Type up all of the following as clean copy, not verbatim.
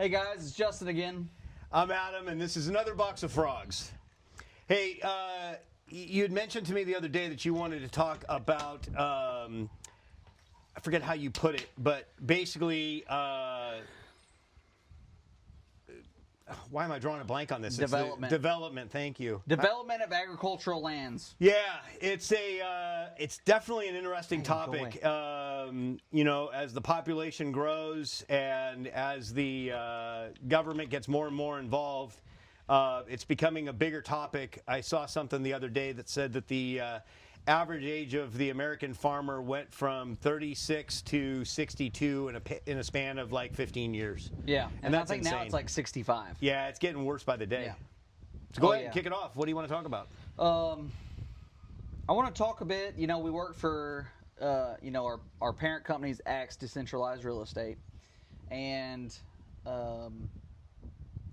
Hey guys, it's Justin again. I'm Adam, and this is another box of frogs. Hey, you had mentioned to me the other day that you wanted to talk about, I forget how you put it, but basically, why am I drawing a blank on this? Development. Development, thank you. Development of agricultural lands. Yeah, it's definitely an interesting topic. As the population grows and as the government gets more and more involved, it's becoming a bigger topic. I saw something the other day that said that the average age of the American farmer went from 36 to 62 in a span of like 15 years. Yeah, and that's I think insane. now it's like 65. Yeah, it's getting worse by the day. Yeah. So go ahead and kick it off. What do you want to talk about? I want to talk a bit. We work for our parent company's Axe Decentralized Real Estate, and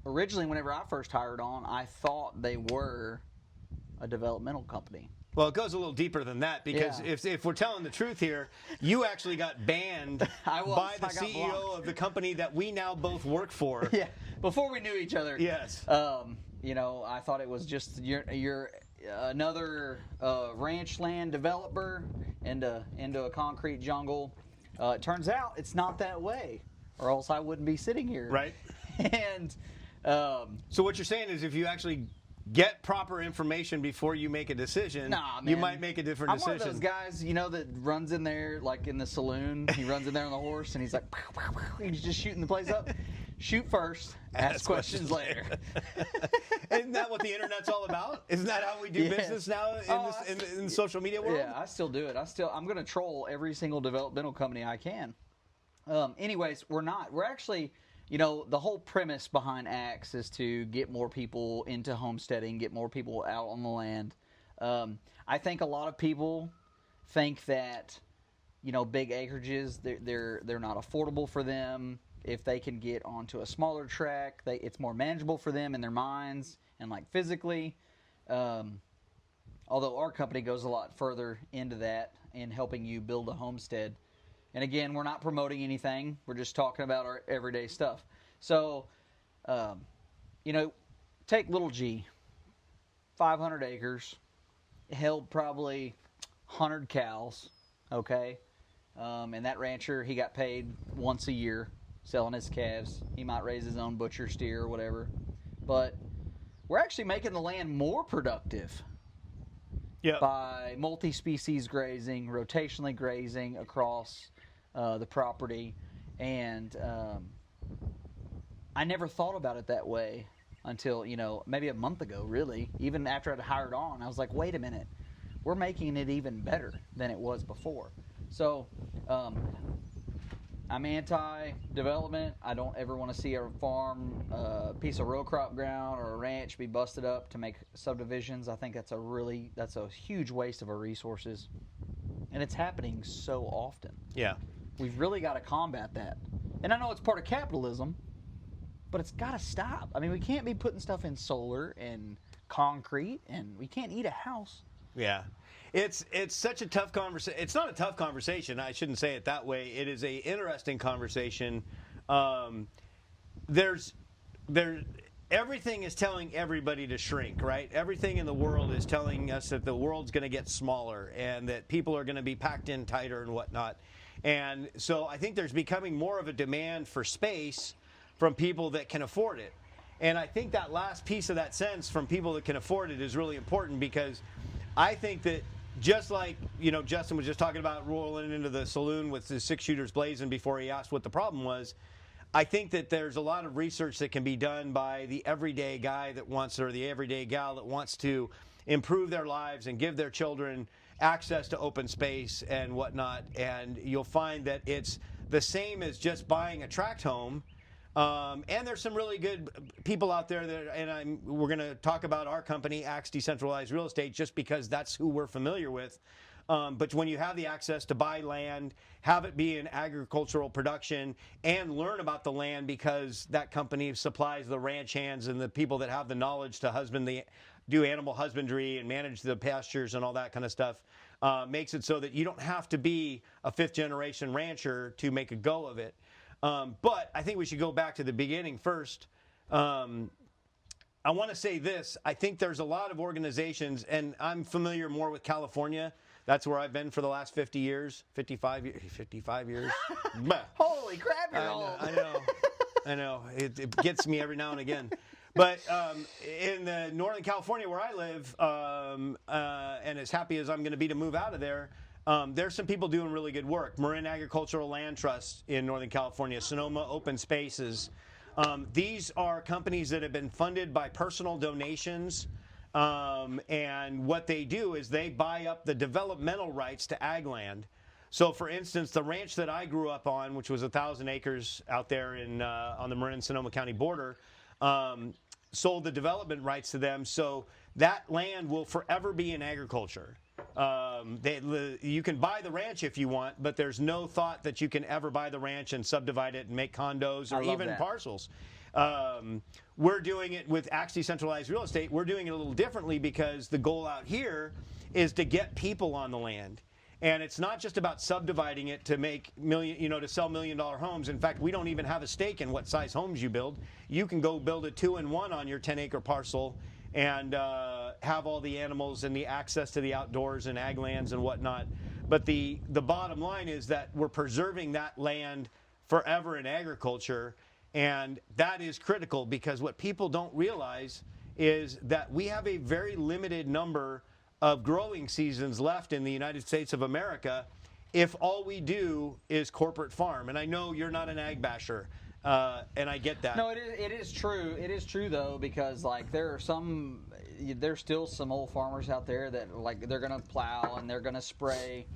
originally, whenever I first hired on, I thought they were a developmental company. Well, it goes a little deeper than that because Yeah. if we're telling the truth here, you actually got banned by the CEO of the company that we now both work for. Yeah, before we knew each other. Yes. I thought it was just you're another ranch land developer into a concrete jungle. It turns out it's not that way, or else I wouldn't be sitting here. Right. And so what you're saying is if you actually get proper information before you make a decision, you might make a different decision. I'm one of those guys, that runs in there like in the saloon. He runs in there on the horse and he's like, he's just shooting the place up. Shoot first, ask questions later. Isn't that what the internet's all about? Isn't that how we do business now in the social media world? Yeah, I still do it. I'm going to troll every single developmental company I can. Anyways, we're not. We're actually, the whole premise behind Axe is to get more people into homesteading, get more people out on the land. I think a lot of people think that, big acreages, they're not affordable for them. If they can get onto a smaller track, it's more manageable for them in their minds and like physically. Although our company goes a lot further into that in helping you build a homestead. And again, we're not promoting anything. We're just talking about our everyday stuff. So, take little G, 500 acres, held probably 100 cows, okay? And that rancher, he got paid once a year selling his calves. He might raise his own butcher steer or whatever. But we're actually making the land more productive. Yep. By multi-species grazing, rotationally grazing across the property. And I never thought about it that way until, maybe a month ago, really. Even after I'd hired on, I was like, wait a minute. We're making it even better than it was before. So I'm anti-development. I don't ever want to see a farm, piece of row crop ground or a ranch be busted up to make subdivisions. I think that's a huge waste of our resources. And it's happening so often. Yeah. We've really got to combat that. And I know it's part of capitalism, but it's got to stop. I mean, we can't be putting stuff in solar and concrete, and we can't eat a house. Yeah. It's such a tough conversation. It's not a tough conversation. I shouldn't say it that way. It is a interesting conversation. Everything is telling everybody to shrink, right? Everything in the world is telling us that the world's going to get smaller and that people are going to be packed in tighter and whatnot. And so I think there's becoming more of a demand for space from people that can afford it. And I think that last piece of that sense from people that can afford it is really important because I think that just like, Justin was just talking about rolling into the saloon with the 6 shooters blazing before he asked what the problem was, I think that there's a lot of research that can be done by the everyday guy that wants, or the everyday gal that wants to improve their lives and give their children access to open space and whatnot. And you'll find that it's the same as just buying a tract home. And there's some really good people out there that, we're going to talk about our company, Axe Decentralized Real Estate, just because that's who we're familiar with. But when you have the access to buy land, have it be an agricultural production, and learn about the land because that company supplies the ranch hands and the people that have the knowledge to do animal husbandry and manage the pastures and all that kind of stuff, makes it so that you don't have to be a fifth-generation rancher to make a go of it. But I think we should go back to the beginning first. I want to say this. I think there's a lot of organizations, and I'm familiar more with California. That's where I've been for the last 50 years, 55 years. Holy crap, you're old. I know. It gets me every now and again. But in the Northern California where I live, and as happy as I'm going to be to move out of there, there's some people doing really good work. Marin Agricultural Land Trust in Northern California, Sonoma Open Spaces. These are companies that have been funded by personal donations. And what they do is they buy up the developmental rights to ag land. So, for instance, the ranch that I grew up on, which was 1,000 acres out there on the Marin-Sonoma County border, sold the development rights to them. So that land will forever be in agriculture. You can buy the ranch if you want, but there's no thought that you can ever buy the ranch and subdivide it and make condos or even parcels. We're doing it with Axe Decentralized Real Estate. We're doing it a little differently because the goal out here is to get people on the land. And it's not just about subdividing it to make to sell $1 million homes. In fact, we don't even have a stake in what size homes you build. You can go build a 2-in-1 on your 10-acre parcel and have all the animals and the access to the outdoors and ag lands and whatnot. But the bottom line is that we're preserving that land forever in agriculture. And that is critical because what people don't realize is that we have a very limited number of growing seasons left in the United States of America if all we do is corporate farm. And I know you're not an ag basher, and I get that. No, it is true. It is true, though, because, like, there's still some old farmers out there that, like, they're going to plow and they're going to spray,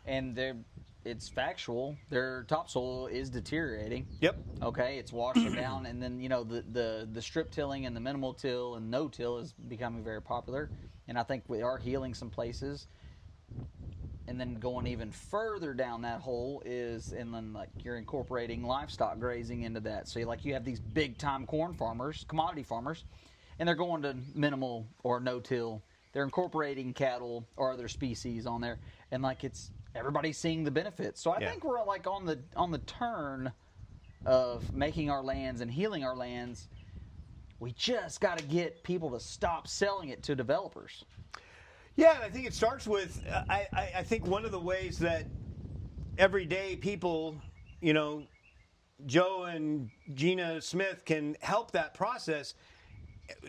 and it's factual. Their topsoil is deteriorating. Yep. Okay, it's washing down, and then the strip tilling and the minimal till and no till is becoming very popular, and I think we are healing some places. And then going even further down that hole and then like you're incorporating livestock grazing into that. So you have these big time corn farmers, commodity farmers, and they're going to minimal or no till. They're incorporating cattle or other species on there, and everybody's seeing the benefits. So I think we're like on the turn of making our lands and healing our lands. We just got to get people to stop selling it to developers. Yeah, and I think it starts with, I think one of the ways that everyday people, Joe and Gina Smith can help that process.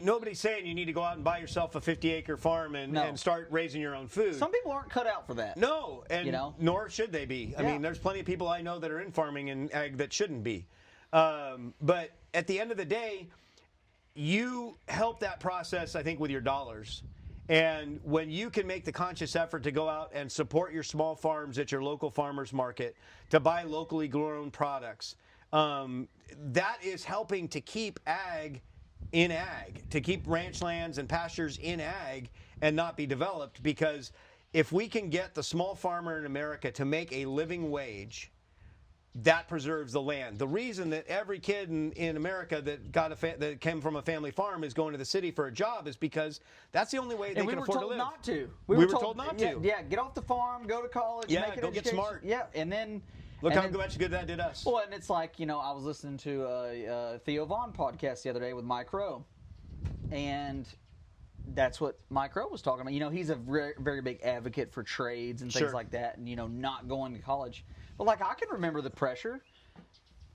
Nobody's saying you need to go out and buy yourself a 50-acre farm and start raising your own food. Some people aren't cut out for that. No, and nor should they be. I mean, there's plenty of people I know that are in farming and ag that shouldn't be. But at the end of the day, you help that process, I think, with your dollars. And when you can make the conscious effort to go out and support your small farms at your local farmers market, to buy locally grown products, that is helping to keep ag in ag, to keep ranch lands and pastures in ag and not be developed. Because if we can get the small farmer in America to make a living wage, that preserves the land. The reason that every kid in America that came from a family farm is going to the city for a job is because that's the only way they can afford to live. We were told not to. Yeah, get off the farm, go to college, make an go get smart. Yeah, and then look how much good that did us. Well, and it's like, I was listening to a Theo Vaughn podcast the other day with Mike Rowe, and that's what Mike Rowe was talking about. He's a very, very big advocate for trades and things like that, and not going to college. But I can remember the pressure,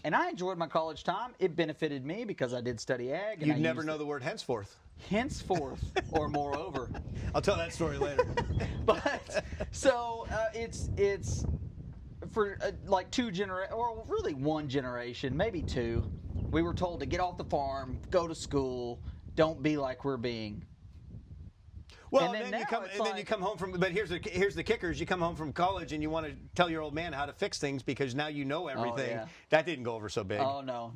and I enjoyed my college time. It benefited me because I did study ag. And You'd never know the word henceforth. Henceforth, or moreover. I'll tell that story later. But so it's for or really one generation, maybe two. We were told to get off the farm, go to school, don't be like we're being. Well, then you come home from. But here's the kickers. You come home from college and you want to tell your old man how to fix things because now you know everything. Oh, yeah. That didn't go over so big. Oh no,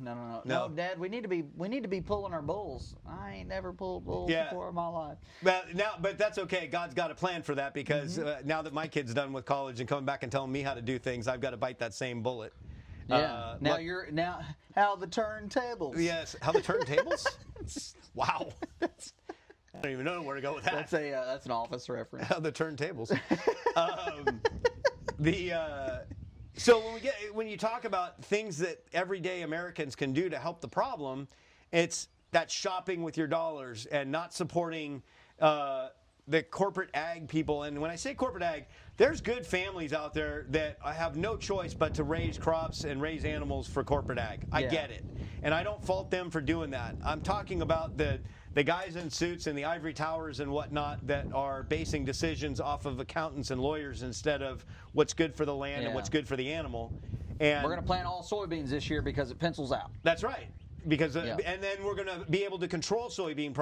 Dad. We need to be pulling our bulls. I ain't never pulled bulls before in my life. But that's okay. God's got a plan for that because now that my kid's done with college and coming back and telling me how to do things, I've got to bite that same bullet. Yeah. Now how the turntables. Yes. How the turntables? Wow. I don't even know where to go with that. That's an Office reference. The turntables. So when you talk about things that everyday Americans can do to help the problem, it's that shopping with your dollars and not supporting the corporate ag people. And when I say corporate ag, there's good families out there that have no choice but to raise crops and raise animals for corporate ag. I get it. And I don't fault them for doing that. I'm talking about the guys in suits in the ivory towers and whatnot that are basing decisions off of accountants and lawyers instead of what's good for the land and what's good for the animal. And we're going to plant all soybeans this year because it pencils out. That's right. Because and then we're going to be able to control soybean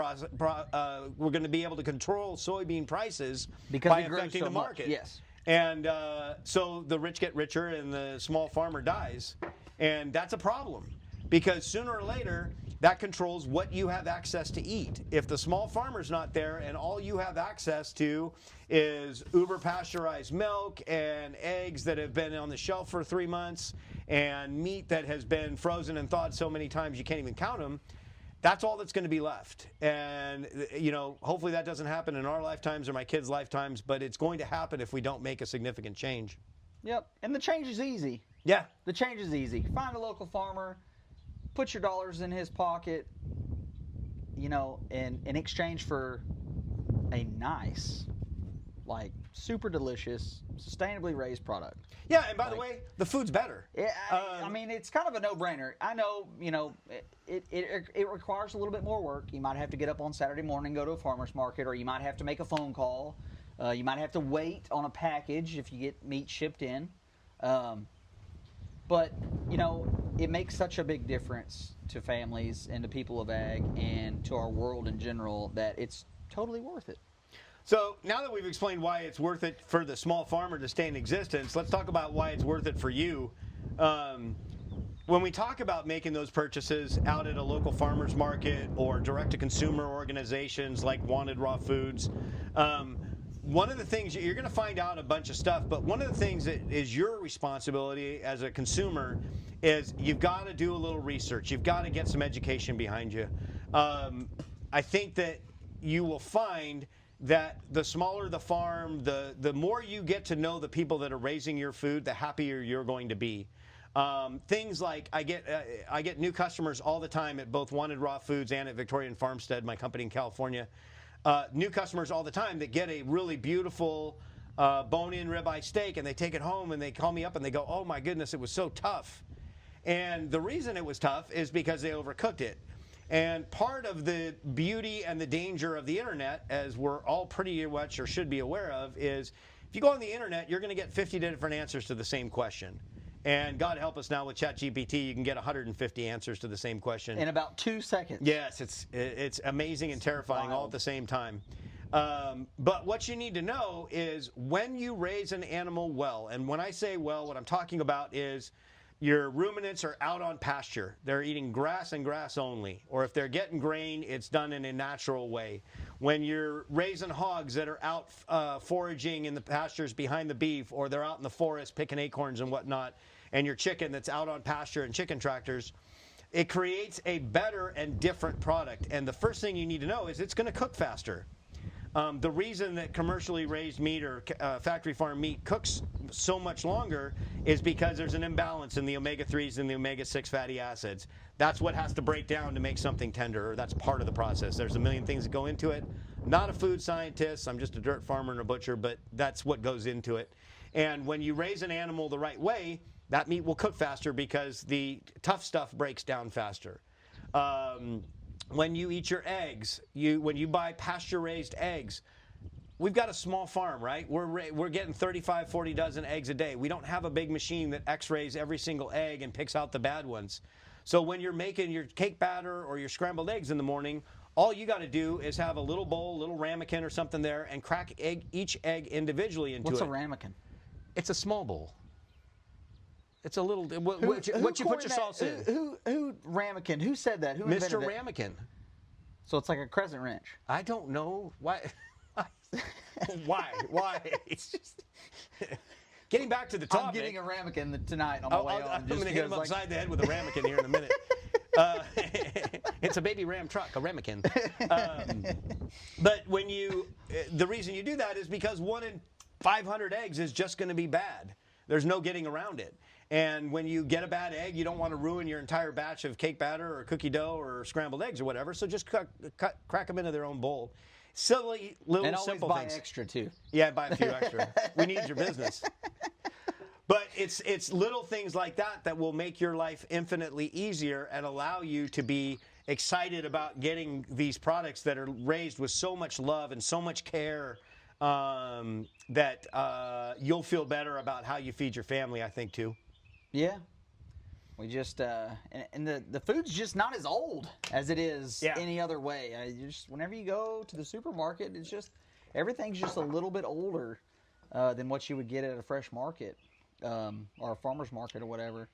we're going to be able to control soybean prices because by affecting the market. Yes. And so the rich get richer and the small farmer dies, and that's a problem because sooner or later that controls what you have access to eat. If the small farmer's not there and all you have access to is uber pasteurized milk and eggs that have been on the shelf for 3 months and meat that has been frozen and thawed so many times you can't even count them, that's all that's going to be left. And, you know, hopefully that doesn't happen in our lifetimes or my kids' lifetimes, but it's going to happen if we don't make a significant change. Yep. And the change is easy. Yeah. The change is easy. Find a local farmer, put your dollars in his pocket, you know, in exchange for a nice, like, super delicious, sustainably raised product. Yeah, and by the way, the food's better. I mean, it's kind of a no-brainer. I know, you know, it requires a little bit more work. You might have to get up on Saturday morning, go to a farmer's market, or you might have to make a phone call. You might have to wait on a package if you get meat shipped in. But, you know, it makes such a big difference to families and to people of ag and to our world in general that it's totally worth it. So now that we've explained why it's worth it for the small farmer to stay in existence, let's talk about why it's worth it for you. When we talk about making those purchases out at a local farmer's market or direct-to-consumer organizations like Wanted Raw Foods, one of the things you're going to find out a bunch of stuff, but one of the things that is your responsibility as a consumer is you've got to do a little research. You've got to get some education behind you. I think that you will find that the smaller the farm, the more you get to know the people that are raising your food, the happier you're going to be. Things like I get new customers all the time at both Wanted Raw Foods and at Victorian Farmstead, my company in California. New customers all the time that get a really beautiful bone-in ribeye steak and they take it home and they call me up and they go, "Oh my goodness, it was so tough." And the reason it was tough is because they overcooked it. And part of the beauty and the danger of the internet, as we're all pretty much or should be aware of, is if you go on the internet, you're going to get 50 different answers to the same question. And God help us now with ChatGPT, you can get 150 answers to the same question. In about 2 seconds. Yes, it's amazing and terrifying all at the same time. But what you need to know is when you raise an animal well, and when I say well, what I'm talking about is your ruminants are out on pasture. They're eating grass and grass only. Or if they're getting grain, it's done in a natural way. When you're raising hogs that are out foraging in the pastures behind the beef, or they're out in the forest picking acorns and whatnot, and your chicken that's out on pasture and chicken tractors, it creates a better and different product. And the first thing you need to know is it's going to cook faster. The reason that commercially raised meat or factory farm meat cooks so much longer is because there's an imbalance in the omega-3s and the omega-6 fatty acids. That's what has to break down to make something tender, or that's part of the process. There's a million things that go into it. Not a food scientist, I'm just a dirt farmer and a butcher, but that's what goes into it. And when you raise an animal the right way, that meat will cook faster because the tough stuff breaks down faster. When you eat your eggs, when you buy pasture-raised eggs, we've got a small farm, right? We're getting 35, 40 dozen eggs a day. We don't have a big machine that x-rays every single egg and picks out the bad ones. So when you're making your cake batter or your scrambled eggs in the morning, all you got to do is have a little bowl, a little ramekin or something there, and crack each egg individually into it. What's a ramekin? It's a small bowl. It's a little. What you put your sauce in? Who ramekin? Who said that? Who Mr. Ramekin. So it's like a crescent wrench. I don't know why. Why? It's just getting back to the topic. I'm getting a ramekin tonight on my way on. I'm going to hit him upside the head with a ramekin here in a minute. It's a baby ram truck, a ramekin. But when the reason you do that is because 1 in 500 eggs is just going to be bad. There's no getting around it. And when you get a bad egg, you don't want to ruin your entire batch of cake batter or cookie dough or scrambled eggs or whatever. So just crack them into their own bowl. Silly little And always simple buy things. extra too. Yeah, buy a few extra. We need your business. But it's little things like that that will make your life infinitely easier and allow you to be excited about getting these products that are raised with so much love and so much care, that you'll feel better about how you feed your family, I think, too. Yeah. We just and the food's just not as old as it is any other way. Whenever you go to the supermarket, it's just everything's just a little bit older than what you would get at a fresh market or a farmer's market or whatever.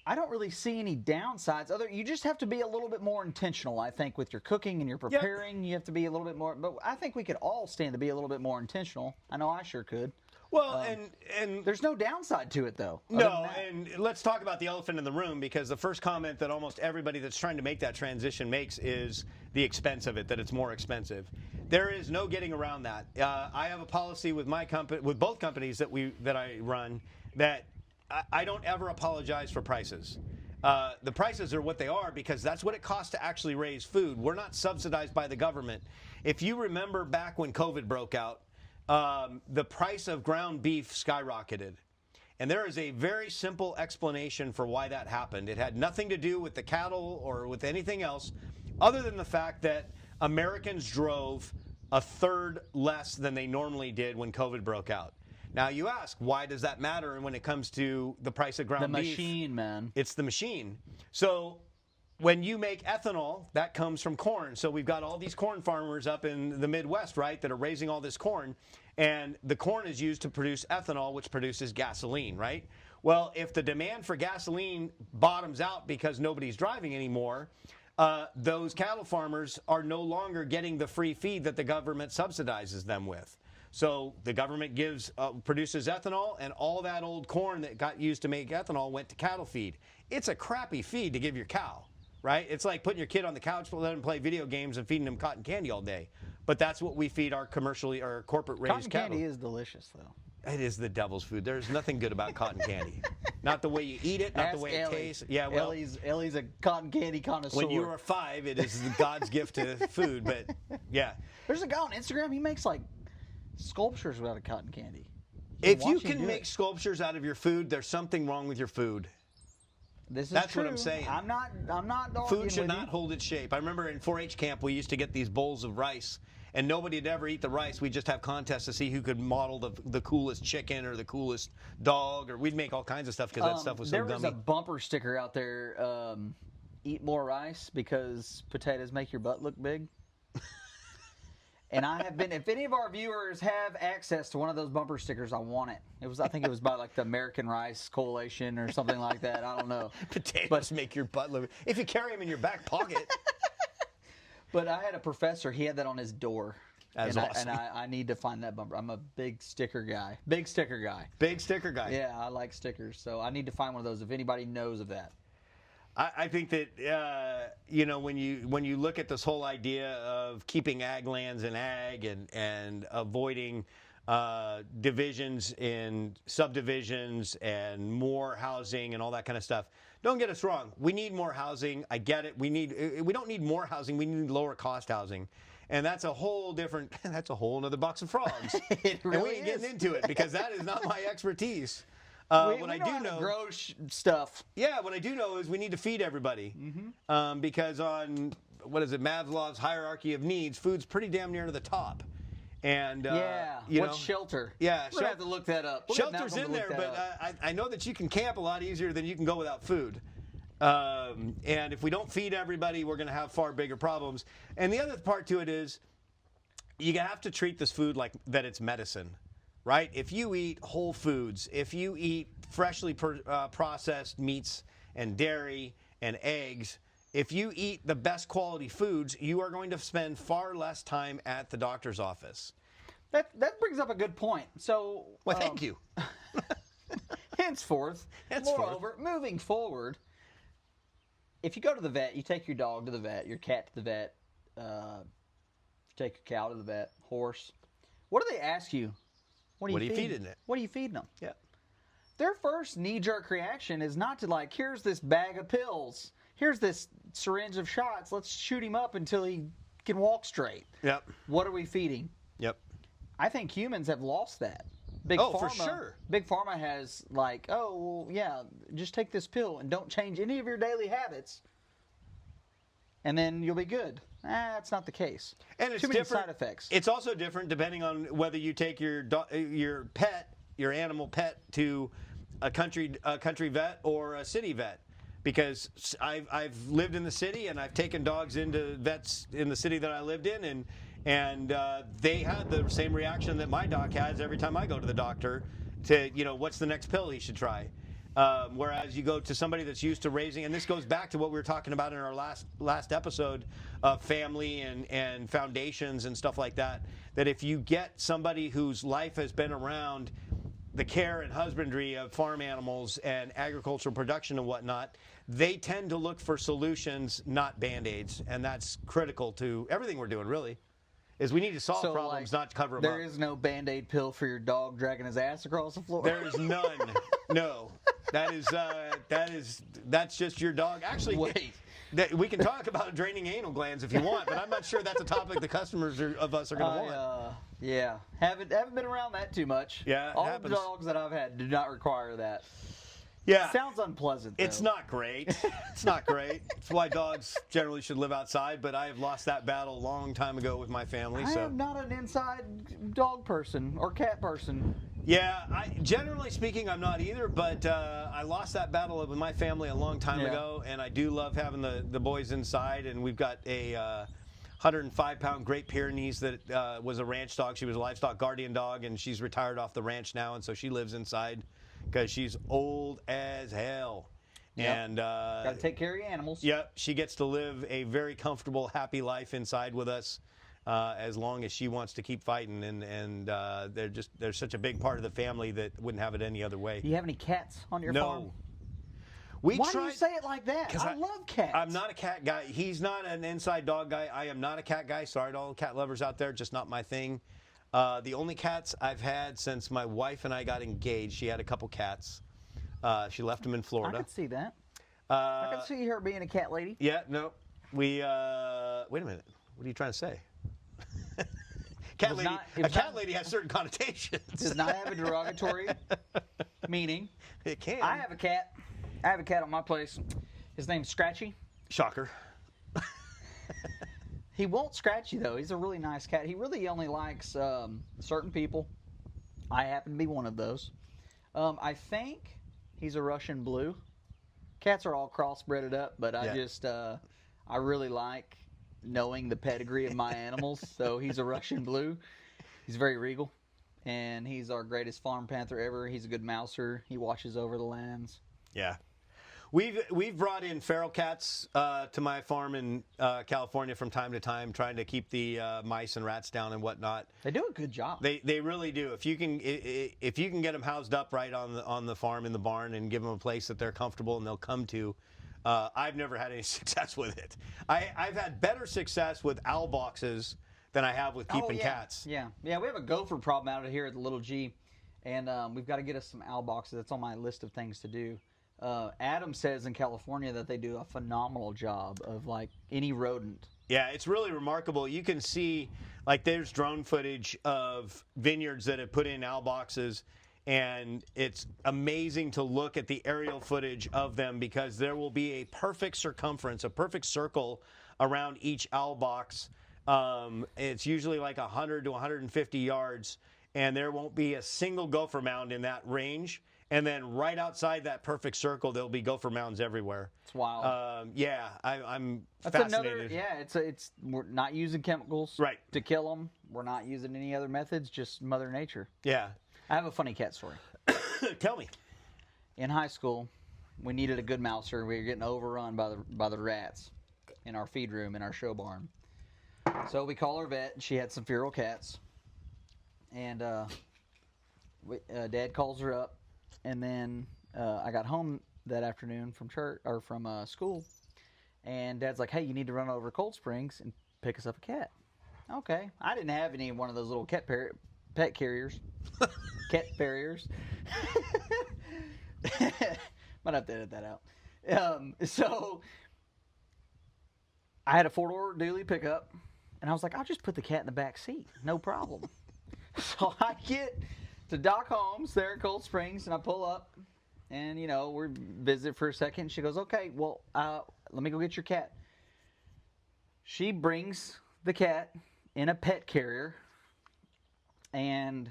I don't really see any downsides. You just have to be a little bit more intentional, I think, with your cooking and your preparing. Yep. You have to be a little bit more. But I think we could all stand to be a little bit more intentional. I know I sure could. Well, and there's no downside to it, though. No, and let's talk about the elephant in the room, because the first comment that almost everybody that's trying to make that transition makes is the expense of it, that it's more expensive. There is no getting around that. I have a policy with my company, with both companies that I run, that I don't ever apologize for prices. The prices are what they are because that's what it costs to actually raise food. We're not subsidized by the government. If you remember back when COVID broke out, the price of ground beef skyrocketed. And there is a very simple explanation for why that happened. It had nothing to do with the cattle or with anything else, other than the fact that Americans drove a third less than they normally did when COVID broke out. Now you ask, why does that matter when it comes to the price of ground beef? The machine, man. It's the machine. So when you make ethanol, that comes from corn. So we've got all these corn farmers up in the Midwest, right, that are raising all this corn. And the corn is used to produce ethanol, which produces gasoline, right? Well, if the demand for gasoline bottoms out because nobody's driving anymore, those cattle farmers are no longer getting the free feed that the government subsidizes them with. So the government produces ethanol, and all that old corn that got used to make ethanol went to cattle feed. It's a crappy feed to give your cow, right? It's like putting your kid on the couch, letting him play video games and feeding him cotton candy all day. But that's what we feed our commercially or corporate raised cattle. Cotton candy is delicious, though. It is the devil's food. There's nothing good about cotton candy. Not the way you eat it, not the way it tastes. Yeah, well, Ellie's a cotton candy connoisseur. When you were 5, it is God's gift to food. But yeah, there's a guy on Instagram. He makes like sculptures out of cotton candy. If you can make sculptures out of your food, there's something wrong with your food. That's what I'm saying. I'm not arguing Food should with not hold its shape. I remember in 4-H camp we used to get these bowls of rice, and nobody would ever eat the rice. We'd just have contests to see who could model the coolest chicken or the coolest dog, or we'd make all kinds of stuff because that stuff was so There gummy. was a bumper sticker out there, eat more rice because potatoes make your butt look big. And I have been, if any of our viewers have access to one of those bumper stickers, I want it. I think it was by like the American Rice Coalition or something like that. I don't know. Potatoes make your butt look. If you carry them in your back pocket. But I had a professor, he had that on his door. That's awesome. I need to find that bumper. I'm a big sticker guy. Big sticker guy. Big sticker guy. Yeah, I like stickers. So I need to find one of those if anybody knows of that. I think that when you look at this whole idea of keeping ag lands in ag and avoiding divisions in subdivisions and more housing and all that kind of stuff, don't get us wrong. We need more housing. I get it. We don't need more housing. We need lower cost housing. And that's a whole different. That's a whole other box of frogs. It really and we ain't getting into it because that is not my expertise. What I do know, grow stuff. Yeah, what I do know is we need to feed everybody, because on Maslow's hierarchy of needs, food's pretty damn near to the top. And what's shelter? Yeah, we're gonna have to look that up. Shelter's in there, but I know that you can camp a lot easier than you can go without food. And if we don't feed everybody, we're going to have far bigger problems. And the other part to it is, you have to treat this food like that it's medicine. Right? If you eat whole foods, if you eat freshly processed meats and dairy and eggs, if you eat the best quality foods, you are going to spend far less time at the doctor's office. That brings up a good point. So, well, thank you. Henceforth, moreover, moving forward, if you go to the vet, you take your dog to the vet, your cat to the vet, you take your cow to the vet, horse. What do they ask you What are you feeding it? What are you feeding them? Yeah. Their first knee-jerk reaction is not to like, here's this bag of pills, here's this syringe of shots, let's shoot him up until he can walk straight. Yep. What are we feeding? Yep. I think humans have lost that. Big Oh, Pharma, for sure. Big Pharma has like, oh, well, yeah, just take this pill and don't change any of your daily habits, and then you'll be good. That's not the case. And it's too many different side effects. It's also different depending on whether you take your pet, your animal pet, to a country vet or a city vet. Because I've lived in the city and I've taken dogs into vets in the city that I lived in, and they had the same reaction that my dog has every time I go to the doctor to, what's the next pill he should try. Whereas you go to somebody that's used to raising, and this goes back to what we were talking about in our last episode of family and foundations and stuff like that, that if you get somebody whose life has been around the care and husbandry of farm animals and agricultural production and whatnot, they tend to look for solutions, not Band-Aids. And that's critical to everything we're doing, really, is we need to solve problems, not cover them up. There is no Band-Aid pill for your dog dragging his ass across the floor? There is none. No. That's just your dog. Actually, Wait. We can talk about draining anal glands if you want, but I'm not sure that's a topic the customers of us are going to want. Yeah, haven't been around that too much. Yeah, it all happens. the dogs that I've had do not require that. Yeah, sounds unpleasant, though. It's not great. It's not great. It's why dogs generally should live outside, but I have lost that battle a long time ago with my family. I am not an inside dog person or cat person. Yeah, generally speaking, I'm not either, but I lost that battle with my family a long time ago, and I do love having the boys inside, and we've got a 105-pound Great Pyrenees that was a ranch dog. She was a livestock guardian dog, and she's retired off the ranch now, and so she lives inside because she's old as hell. Yep. And got to take care of your animals. Yep, she gets to live a very comfortable, happy life inside with us. As long as she wants to keep fighting, and they're such a big part of the family that wouldn't have it any other way. Do you have any cats on your farm? No. Why do you say it like that? I love cats. I'm not a cat guy. He's not an inside dog guy. I am not a cat guy. Sorry to all the cat lovers out there, just not my thing. The only cats I've had since my wife and I got engaged, she had a couple cats. She left them in Florida. I could see that. I could see her being a cat lady. Yeah, no. Wait a minute. What are you trying to say? A cat lady has certain connotations. Does not have a derogatory meaning. It can. I have a cat. I have a cat on my place. His name's Scratchy. Shocker. He won't scratch you, though. He's a really nice cat. He really only likes certain people. I happen to be one of those. I think he's a Russian blue. Cats are all crossbreded up, but I really like knowing the pedigree of my animals. So he's a Russian blue. He's very regal, and he's our greatest farm panther ever. He's a good mouser. He watches over the lambs. Yeah. We've brought in feral cats to my farm in California from time to time, trying to keep the mice and rats down and whatnot. They do a good job. They really do. If you can get them housed up right on the farm in the barn and give them a place that they're comfortable and they'll come to, I've never had any success with it. I've had better success with owl boxes than I have with keeping cats. Yeah, we have a gopher problem out here at the Little G, and we've got to get us some owl boxes. That's on my list of things to do. Adam says in California that they do a phenomenal job of like any rodent. Yeah, it's really remarkable. You can see, like, there's drone footage of vineyards that have put in owl boxes, and it's amazing to look at the aerial footage of them because there will be a perfect circumference, a perfect circle around each owl box. It's usually like 100 to 150 yards, and there won't be a single gopher mound in that range. And then right outside that perfect circle, there'll be gopher mounds everywhere. It's wild. I'm That's fascinated. We're not using chemicals to kill them. We're not using any other methods, just Mother Nature. Yeah. I have a funny cat story. Tell me. In high school, we needed a good mouser. We were getting overrun by the rats in our feed room in our show barn. So we call our vet. She had some feral cats, and Dad calls her up. And then I got home that afternoon from church or from school, and Dad's like, "Hey, you need to run over to Cold Springs and pick us up a cat." Okay, I didn't have any one of those little pet carriers, cat barriers. Might have to edit that out. So I had a 4-door dually pickup, and I was like, I'll just put the cat in the back seat, no problem. So I get to Doc Holmes there in Cold Springs, and I pull up, and we're visit for a second. She goes, okay, well, let me go get your cat. She brings the cat in a pet carrier, and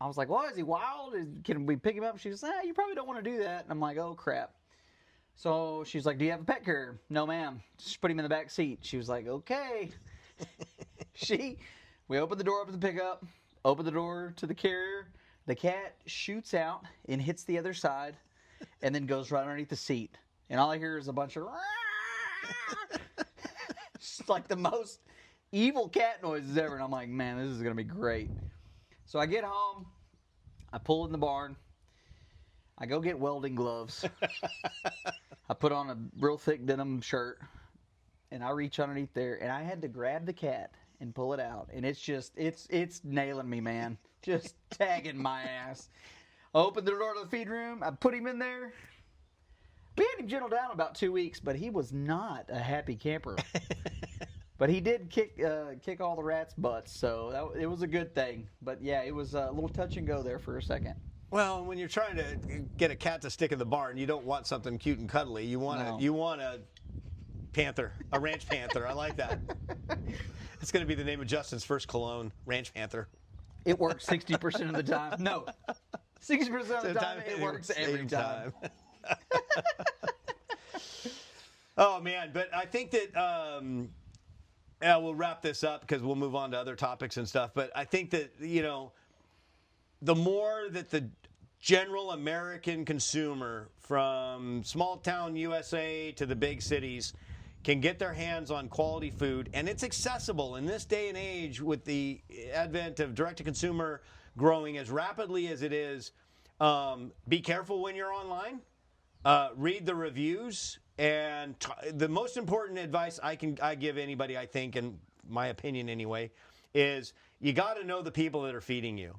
I was like, well, is he wild? Can we pick him up? She goes, you probably don't want to do that. And I'm like, oh, crap. So she's like, do you have a pet carrier? No, ma'am. Just put him in the back seat. She was like, okay. We opened the door up to the pickup, opened the door to the carrier. The cat shoots out and hits the other side and then goes right underneath the seat. And all I hear is a bunch of it's like the most evil cat noises ever. And I'm like, man, this is going to be great. So I get home, I pull in the barn, I go get welding gloves, I put on a real thick denim shirt, and I reach underneath there, and I had to grab the cat and pull it out, and it's nailing me, man, just tagging my ass. I opened the door to the feed room, I put him in there. We had him gentled down about 2 weeks, but he was not a happy camper. But he did kick all the rats' butts, so it was a good thing. But yeah, it was a little touch and go there for a second. Well, when you're trying to get a cat to stick in the barn, you don't want something cute and cuddly. You want a panther, a ranch panther. I like that. It's going to be the name of Justin's first cologne, Ranch Panther. It works 60% of the time. No, 60% of the time it works every time. Oh man, but I think that. Yeah, we'll wrap this up because we'll move on to other topics and stuff. But I think that, the more that the general American consumer from small town USA to the big cities can get their hands on quality food, and it's accessible in this day and age with the advent of direct-to-consumer growing as rapidly as it is, be careful when you're online. Read the reviews. And the most important advice I give anybody, I think, in my opinion anyway, is you got to know the people that are feeding you.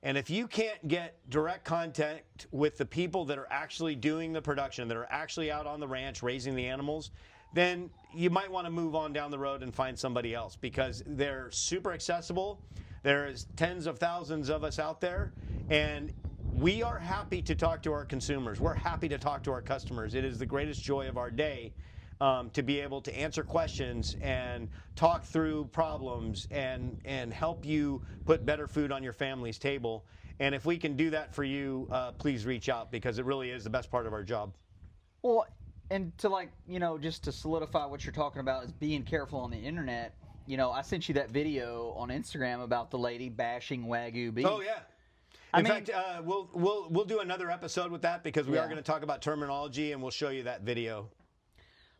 And if you can't get direct contact with the people that are actually doing the production, that are actually out on the ranch raising the animals, then you might want to move on down the road and find somebody else because they're super accessible. There's tens of thousands of us out there, and we are happy to talk to our consumers. We're happy to talk to our customers. It is the greatest joy of our day to be able to answer questions and talk through problems and help you put better food on your family's table. And if we can do that for you, please reach out because it really is the best part of our job. Well, and to just to solidify what you're talking about is being careful on the internet. I sent you that video on Instagram about the lady bashing Wagyu beef. Oh, yeah. In fact, we'll do another episode with that because we are going to talk about terminology and we'll show you that video.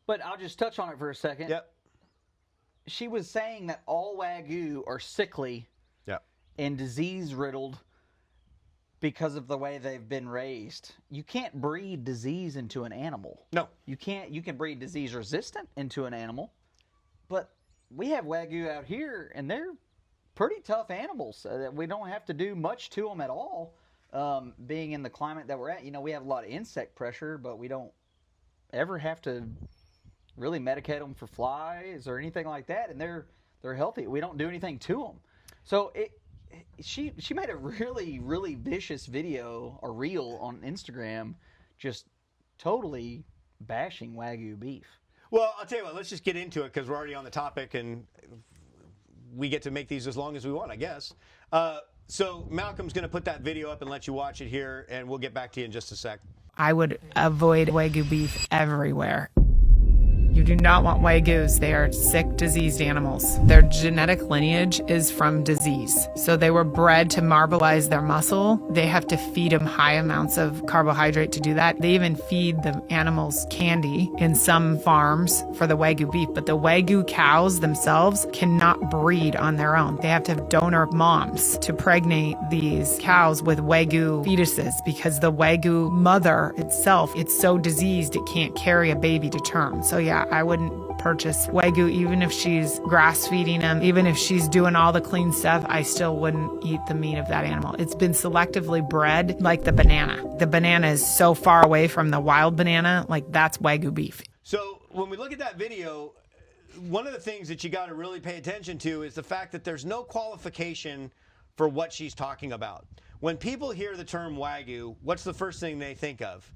But I'll just touch on it for a second. Yep. She was saying that all Wagyu are sickly and disease-riddled because of the way they've been raised. You can't breed disease into an animal. No. You can't. You can breed disease-resistant into an animal. But we have Wagyu out here, and they're pretty tough animals. We don't have to do much to them at all. Being in the climate that we're at, we have a lot of insect pressure, but we don't ever have to really medicate them for flies or anything like that, and they're healthy. We don't do anything to them. So she made a really, really vicious video or reel on Instagram, just totally bashing Wagyu beef. Well, I'll tell you what. Let's just get into it because we're already on the topic and we get to make these as long as we want, I guess. So Malcolm's going to put that video up and let you watch it here, and we'll get back to you in just a sec. I would avoid Wagyu beef everywhere. You do not want Wagyus. They are sick, diseased animals. Their genetic lineage is from disease. So they were bred to marbleize their muscle. They have to feed them high amounts of carbohydrate to do that. They even feed the animals candy in some farms for the Wagyu beef. But the Wagyu cows themselves cannot breed on their own. They have to have donor moms to pregnate these cows with Wagyu fetuses because the Wagyu mother itself, it's so diseased it can't carry a baby to term. So yeah, I wouldn't purchase Wagyu even if she's grass feeding them, even if she's doing all the clean stuff. I still wouldn't eat the meat of that animal. It's been selectively bred like the banana. The banana is so far away from the wild banana, like that's Wagyu beef. So when we look at that video, one of the things that you got to really pay attention to is the fact that there's no qualification for what she's talking about. When people hear the term Wagyu, what's the first thing they think of?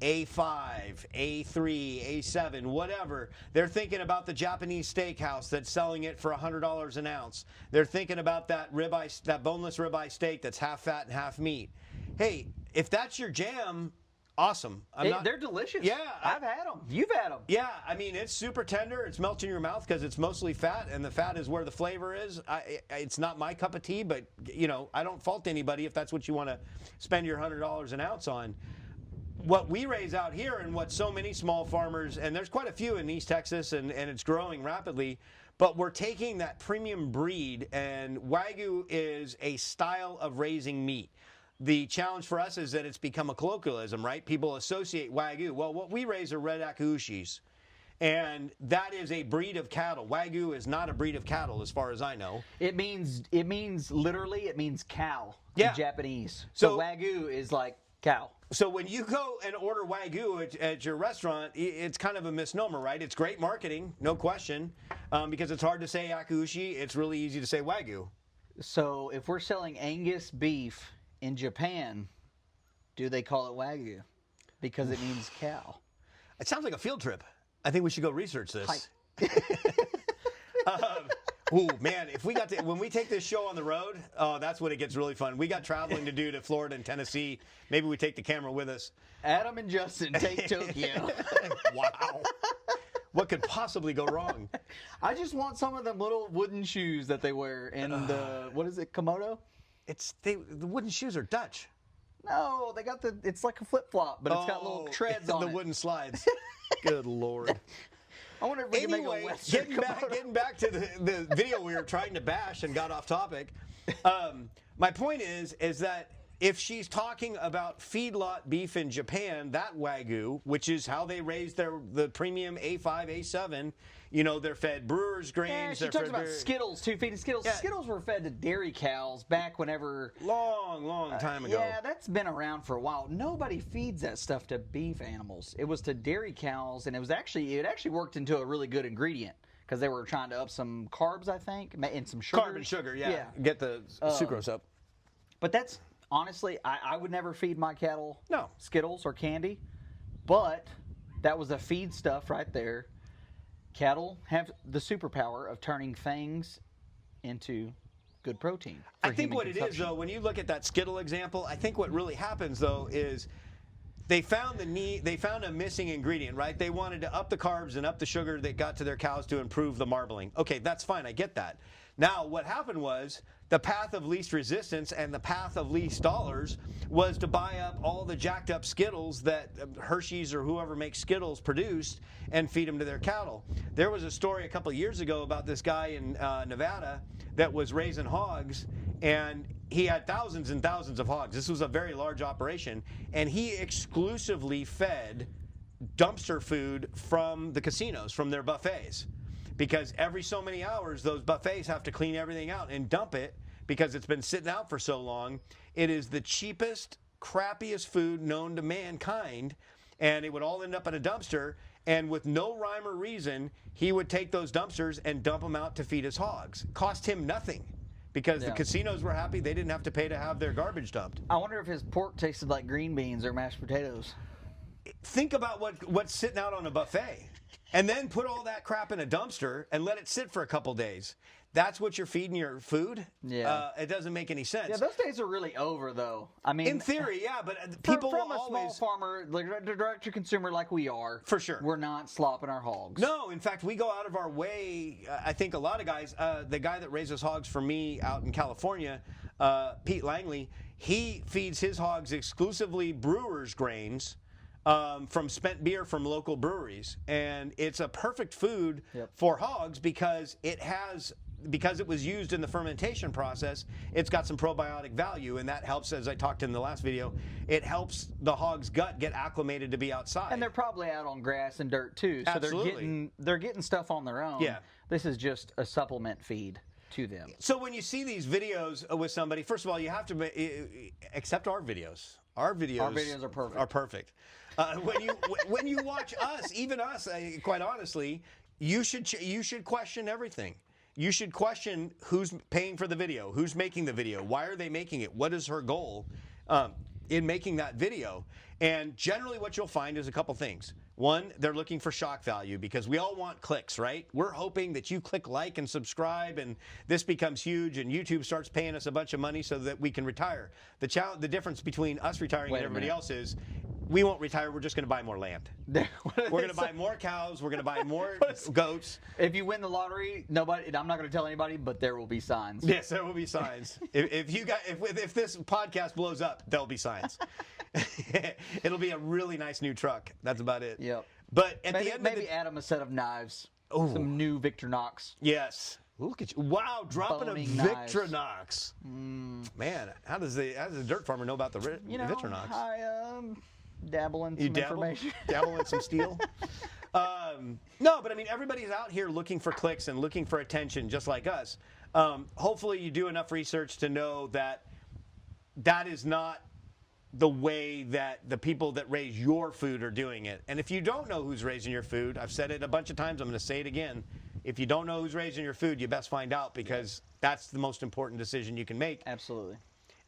A5, A3, A7, whatever. They're thinking about the Japanese steakhouse that's selling it for $100 an ounce. They're thinking about that ribeye, that boneless ribeye steak that's half fat and half meat. Hey, if that's your jam, awesome. They're delicious. Yeah, I've had them. You've had them. Yeah, I mean, it's super tender. It's melting in your mouth because it's mostly fat, and the fat is where the flavor is. It's not my cup of tea, but, you know, I don't fault anybody if that's what you want to spend your $100 an ounce on. What we raise out here and what so many small farmers, and there's quite a few in East Texas, and it's growing rapidly, but we're taking that premium breed, and Wagyu is a style of raising meat. The challenge for us is that it's become a colloquialism, right? People associate Wagyu. Well, what we raise are red Akushis, and that is a breed of cattle. Wagyu is not a breed of cattle, as far as I know. It means literally cow Yeah. in Japanese. So So Wagyu is like cow. So when you go and order Wagyu at your restaurant, it's kind of a misnomer, right? It's great marketing, no question, because it's hard to say Akushi. It's really easy to say Wagyu. So if we're selling Angus beef in Japan, do they call it Wagyu? Because it means cow. It sounds like a field trip. I think we should go research this. Ooh, man, if we got to, when we take this show on the road, oh, that's when it gets really fun. We got traveling to do to Florida and Tennessee. Maybe we take the camera with us. Adam and Justin take Tokyo. Wow. What could possibly go wrong? I just want some of them little wooden shoes that they wear in the, what is it, Komodo? The wooden shoes are Dutch. No, they got it's like a flip-flop, but it's got little treads on the it. wooden slides. Good Lord. I wonder if we can make Anyway, a Western getting back to the video we were trying to bash and got off topic. My point is that if she's talking about feedlot beef in Japan, that Wagyu, which is how they raise the premium A5, A7, you know, they're fed brewer's grains. Yeah, she they're talks fed about Skittles too, feeding Skittles. Yeah. Skittles were fed to dairy cows back whenever. long time ago. Yeah, that's been around for a while. Nobody feeds that stuff to beef animals. It was to dairy cows, and it actually worked into a really good ingredient because they were trying to up some carbs, I think, and some sugar. Carbon sugar, yeah. Get the sucrose up. But that's honestly, I would never feed my cattle No. Skittles or candy, but that was a feed stuff right there. Cattle have the superpower of turning things into good protein. I think what it is, though, when you look at that Skittle example, I think what really happens, though, is they found a missing ingredient, right? They wanted to up the carbs and up the sugar that got to their cows to improve the marbling. Okay, that's fine. I get that. Now, what happened was the path of least resistance and the path of least dollars was to buy up all the jacked up Skittles that Hershey's or whoever makes Skittles produced and feed them to their cattle. There was a story a couple of years ago about this guy in Nevada that was raising hogs, and he had thousands and thousands of hogs. This was a very large operation, and he exclusively fed dumpster food from the casinos, from their buffets. Because every so many hours, those buffets have to clean everything out and dump it because it's been sitting out for so long. It is the cheapest, crappiest food known to mankind, and it would all end up in a dumpster. And with no rhyme or reason, he would take those dumpsters and dump them out to feed his hogs. Cost him nothing because the casinos were happy. They didn't have to pay to have their garbage dumped. I wonder if his pork tasted like green beans or mashed potatoes. Think about what's sitting out on a buffet. And then put all that crap in a dumpster and let it sit for a couple days. That's what you're feeding your food? Yeah. It doesn't make any sense. Yeah, those days are really over, though. I mean, in theory, yeah, but people from will a always... small farmer, like direct to consumer like we are, For sure. we're not slopping our hogs. No, in fact, we go out of our way. I think a lot of guys, the guy that raises hogs for me out in California, Pete Langley, he feeds his hogs exclusively brewer's grains. From spent beer from local breweries, and it's a perfect food for hogs because it has because it was used in the fermentation process, it's got some probiotic value, and that helps, as I talked in the last video, it helps the hog's gut get acclimated to be outside. And they're probably out on grass and dirt too, so Absolutely. they're getting stuff on their own. Yeah. This is just a supplement feed to them. So when you see these videos with somebody, first of all, you have to accept our videos. Our videos are perfect. Are perfect. When you watch us, even us, quite honestly, you should question everything. You should question who's paying for the video, who's making the video, why are they making it, what is her goal in making that video. And generally what you'll find is a couple things. One, they're looking for shock value because we all want clicks, right? We're hoping that you click like and subscribe and this becomes huge and YouTube starts paying us a bunch of money so that we can retire. The difference between us retiring and everybody else is we won't retire, we're just going to buy more land. We're going to buy more cows, we're going to buy more goats. If you win the lottery, I'm not going to tell anybody, but there will be signs. Yes, there will be signs. if this podcast blows up, there'll be signs. It'll be a really nice new truck. That's about it. Yep. But at the end maybe add them a set of knives. Ooh. Some new Victorinox. Yes. Look at you! Wow, dropping a Boning Victorinox. Man, how does the dirt farmer know about the Victorinox? I dabble in some information. Dabble in some steel. No, but I mean, everybody's out here looking for clicks and looking for attention, just like us. Hopefully, you do enough research to know that that is not the way that the people that raise your food are doing it. And if you don't know who's raising your food, I've said it a bunch of times, I'm going to say it again. If you don't know who's raising your food, you best find out because that's the most important decision you can make. Absolutely.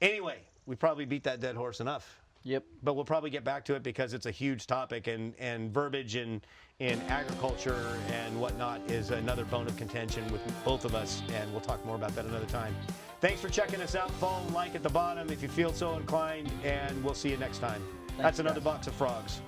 Anyway, we probably beat that dead horse enough. Yep. But we'll probably get back to it because it's a huge topic and verbiage in agriculture and whatnot is another bone of contention with both of us, and we'll talk more about that another time. Thanks for checking us out. Follow and like at the bottom if you feel so inclined, and we'll see you next time. That's another box of frogs.